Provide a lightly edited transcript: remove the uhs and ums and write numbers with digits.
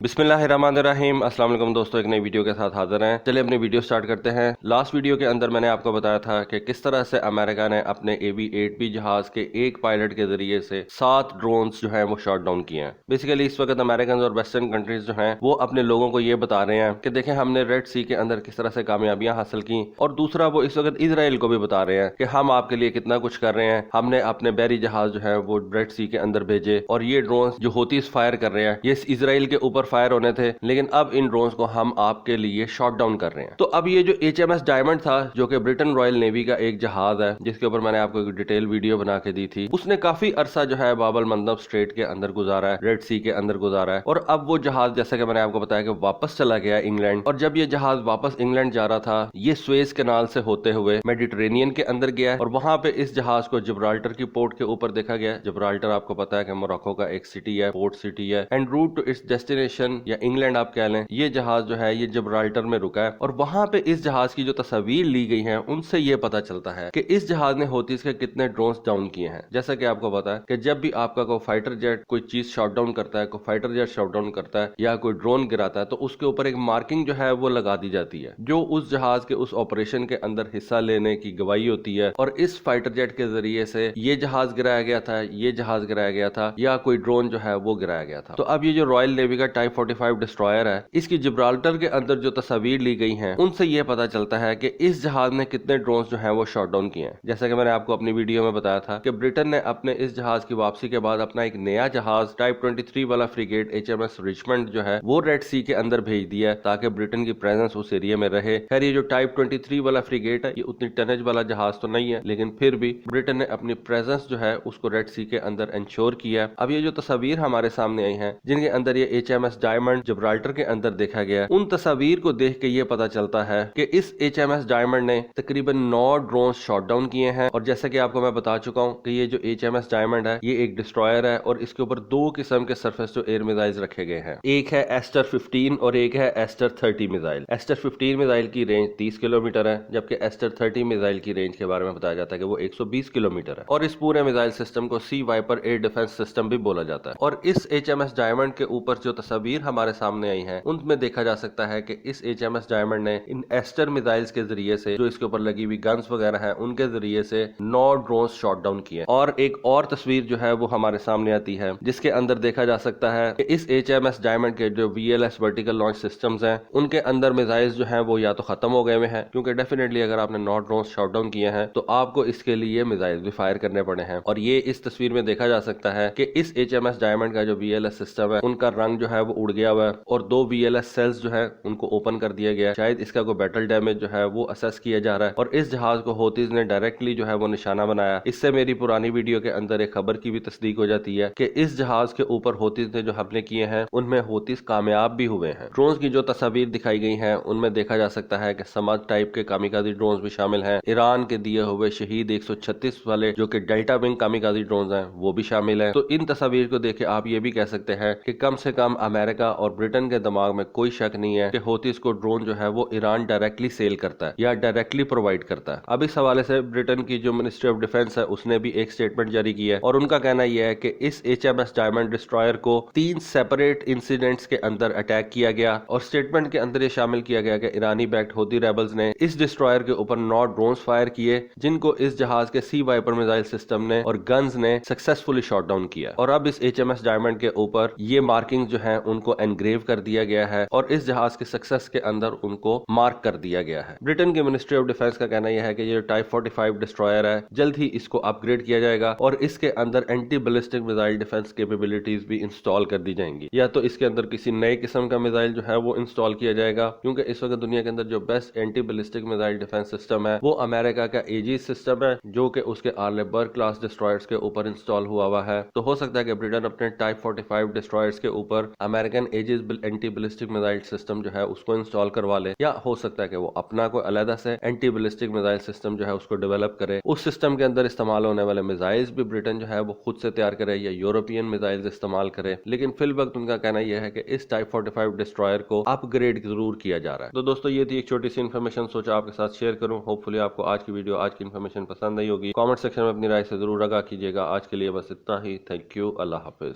बिस्मिल्लाहिर्रहमानिर्रहीम। अस्सलाम वालेकुम दोस्तों, एक नई वीडियो के साथ हाजिर हैं। चलिए अपनी वीडियो स्टार्ट करते हैं। लास्ट वीडियो के अंदर मैंने आपको बताया था कि किस तरह से अमेरिका ने अपने AV-8B जहाज के एक पायलट के जरिए से 7 ड्रोन्स जो हैं वो शॉट डाउन किए हैं। बेसिकली इस वक्त अमेरिकन और वेस्टर्न कंट्रीज जो हैं वो अपने लोगों को ये बता रहे हैं कि देखें हमने रेड सी के अंदर किस तरह से कामयाबियां हासिल की, और दूसरा वो इस वक्त इसराइल को भी बता रहे हैं कि हम आपके लिए कितना कुछ कर रहे हैं। हमने अपने बहरी जहाज जो है वो रेड सी के अंदर भेजे, और ये ड्रोन जो होतीज फायर कर रहे हैं ये इसराइल के ऊपर फायर होने थे, लेकिन अब इन ड्रोन्स को हम आपके लिए शॉट डाउन कर रहे हैं। तो अब ये जो HMS डायमंड था, जो कि ब्रिटेन रॉयल नेवी का एक जहाज है, जिसके ऊपर मैंने आपको एक डिटेल वीडियो बना के दी थी, उसने काफी अरसा जो है बाब अल मंदब स्ट्रेट के अंदर गुजारा है, रेड सी के अंदर गुजारा है, और अब वो जहाज जैसा कि मैंने आपको बताया कि वापस चला गया इंग्लैंड। और जब ये जहाज वापस इंग्लैंड जा रहा था, ये सुएज कैनाल से होते हुए मेडिटरेनियन के अंदर गया है, और वहां पे इस जहाज को जिब्राल्टर की पोर्ट के ऊपर देखा गया। जिब्राल्टर आपको पता है कि मोरक्को का एक सिटी है, पोर्ट सिटी है, and route to its destination या इंग्लैंड आप कह लें, ये जहाज जो है ये जिब्राल्टर में रुका है। और वहां पे इस जहाज की जो तस्वीर ली गई हैं उनसे ये पता चलता है कि इस जहाज ने होतीज के कितने ड्रोन्स डाउन किए हैं। जैसा कि आपको पता है कि जब भी आपका कोई फाइटर जेट कोई चीज शॉट डाउन करता है, कोई फाइटर जेट शॉट डाउन करता है या कोई ड्रोन गिराता है, तो उसके ऊपर एक मार्किंग जो है वो लगा दी जाती है, जो उस जहाज के उस ऑपरेशन के अंदर हिस्सा लेने की गवाही होती है। और इस फाइटर जेट के जरिए से ये जहाज गिराया गया था, ये जहाज गिराया गया था, या कोई ड्रोन जो है वो गिराया गया था। तो अब ये जो रॉयल नेवी का टाइप 45 डिस्ट्रॉयर है, इसकी जिब्राल्टर के अंदर जो तस्वीर ली गई हैं उनसे यह पता चलता है कि इस जहाज ने कितने ड्रोन्स जो हैं वो शॉट डाउन किए हैं। जैसा कि मैंने आपको अपनी वीडियो में बताया था कि ब्रिटेन ने अपने इस जहाज की वापसी के बाद अपना एक नया जहाज टाइप 23 वाला फ्रिगेट HMS रिचमंड जो है वो रेड सी के अंदर भेज दिया है, ताकि ब्रिटेन की प्रेजेंस उस एरिया में रहे। खैर ये जो टाइप 23 वाला फ्रिगेट है ये उतनी टनेज वाला जहाज तो नहीं है, लेकिन फिर भी ब्रिटेन ने अपनी प्रेजेंस जो है उसको रेड सी के अंदर इंश्योर किया है। अब ये जो तस्वीर हमारे सामने आई है, जिनके अंदर ये HMS डायमंड जिब्राल्टर के अंदर देखा गया, उन तस्वीर को देख के ये पता चलता है कि इस HMS डायमंड ने तकरीबन 9 ड्रोन शॉट डाउन किए हैं। और जैसे कि आपको मैं बता चुका हूं कि ये जो HMS डायमंड है ये एक डिस्ट्रॉयर है, और इसके ऊपर 2 किस्म के सरफेस टू एयर मिसाइल्स रखे गए हैं। एक है एस्टर 15 और एक है एस्टर 30 मिसाइल। एस्टर 15 मिसाइल की रेंज 30 किलोमीटर है, जबकि एस्टर 30 मिसाइल की रेंज के बारे में बताया जाता है कि वो 120 किलोमीटर है। और इस पूरे मिसाइल सिस्टम को सी वाइपर एयर डिफेंस सिस्टम भी बोला जाता है। और इस HMS डायमंड के ऊपर जो तस्वीर हमारे सामने आई है उनमें देखा जा सकता है कि इस HMS डायमंड ने इन एस्टर मिसाइल्स के जरिए से, जो इसके ऊपर लगी हुई गन्स वगैरह हैं, उनके जरिए से 9 ड्रोन शॉट डाउन किए। और एक और तस्वीर जो है वो हमारे सामने आती है, जिसके अंदर देखा जा सकता है कि इस HMS डायमंड के जो VLS वर्टिकल लॉन्च सिस्टम्स हैं उनके अंदर मिसाइल्स जो हैं वो या तो खत्म हो गए हुए हैं, क्योंकि डेफिनेटली अगर आपने 9 ड्रोन शॉट डाउन किए हैं तो आपको इसके लिए मिसाइल भी फायर करने पड़े हैं। और ये इस तस्वीर में देखा जा सकता है कि इस HMS डायमंड का जो VLS सिस्टम है उनका रंग जो है वो उड़ गया हुआ है, और 2 VLS सेल्स जो है उनको ओपन कर दिया गया। शायद इसका कोई बैटल डैमेज जो है वो असेस किया जा रहा है, और इस जहाज को होतीज ने डायरेक्टली जो है वो निशाना बनाया। इससे मेरी पुरानी वीडियो के अंदर एक खबर की भी तस्दीक हो जाती है कि इस जहाज के ऊपर होतीज ने जो हमले किए हैं उनमें होतीज कामयाब भी हुए हैं। ड्रोन्स की जो तस्वीर दिखाई गई हैं उनमें देखा जा सकता है कि समद टाइप के कामिकाजी ड्रोन्स भी शामिल हैं। ईरान के दिए हुए शहीद 136 वाले जो कि डेल्टा विंग कामिकाजी ड्रोन्स हैं वो भी शामिल हैं। तो इन तस्वीर को देख के आप ये भी कह सकते हैं कि कम से कम अमेरिका और ब्रिटेन के दिमाग में कोई शक नहीं है कि होतीज को ड्रोन जो है वो ईरान डायरेक्टली सेल करता है या डायरेक्टली प्रोवाइड करता है। अब इस हवाले से ब्रिटेन की जो मिनिस्ट्री ऑफ डिफेंस है उसने भी एक स्टेटमेंट जारी की है, और उनका कहना यह है कि इस HMS डायमंड डिस्ट्रॉयर को 3 सेपरेट इंसिडेंट्स के अंदर अटैक किया गया, और स्टेटमेंट के अंदर ये शामिल किया गया कि ईरानी बैक्ड होती रेबल्स ने इस डिस्ट्रॉयर के ऊपर 9 ड्रोन्स फायर किए, जिनको इस जहाज के सी वाइपर मिसाइल सिस्टम ने और गन्स ने सक्सेसफुली शॉट डाउन किया। और अब इस HMS डायमंड के ऊपर ये मार्किंग जो है उनको एनग्रेव कर दिया गया है, और इस जहाज के सक्सेस के अंदर उनको मार्क कर दिया गया है। ब्रिटेन की मिनिस्ट्री ऑफ डिफेंस का कहना यह है कि ये टाइप 45 डिस्ट्रॉयर है जल्द ही इसको अपग्रेड किया जाएगा, और इसके अंदर anti ballistic missile defence capabilities भी इंस्टॉल कर दी जाएंगी, या तो इसके अंदर किसी नए किस्म का मिसाइल जो है वो इंस्टॉल किया जाएगा, क्योंकि इस वक्त दुनिया के अंदर जो best anti ballistic missile defence system है वो अमेरिका का एजिस सिस्टम है, जो कि उसके आर्लेबर्ग क्लास डिस्ट्रॉयर्स के ऊपर इंस्टॉल हुआ हुआ है। तो हो सकता है कि ब्रिटेन अपने टाइप 45 डिस्ट्रॉयर्स के ऊपर American Aegis anti ballistic missile system जो है उसको इंस्टॉल करवा ले, या हो सकता है कि वो अपना कोई अलग से एंटी बैलिस्टिक मिसाइल सिस्टम जो है उसको डेवलप करे। उस सिस्टम के अंदर इस्तेमाल होने वाले मिसाइल्स भी ब्रिटेन जो है वो खुद से तैयार करे या यूरोपियन मिसाइल्स इस्तेमाल करे, लेकिन फिल वक्त उनका कहना यह है कि इस टाइप 45 डिस्ट्रॉयर को अपग्रेड जरूर किया जा रहा है। तो दोस्तों ये थी एक छोटी सी इन्फॉर्मेशन, सोचा आपके साथ शेयर करूं। होपफुली आपको आज की वीडियो, आज की इन्फॉर्मेशन पसंद आई होगी। कमेंट सेक्शन में अपनी राय से जरूर आगाह कीजिएगा। आज के लिए बस इतना ही। Thank you. Allah Hafiz.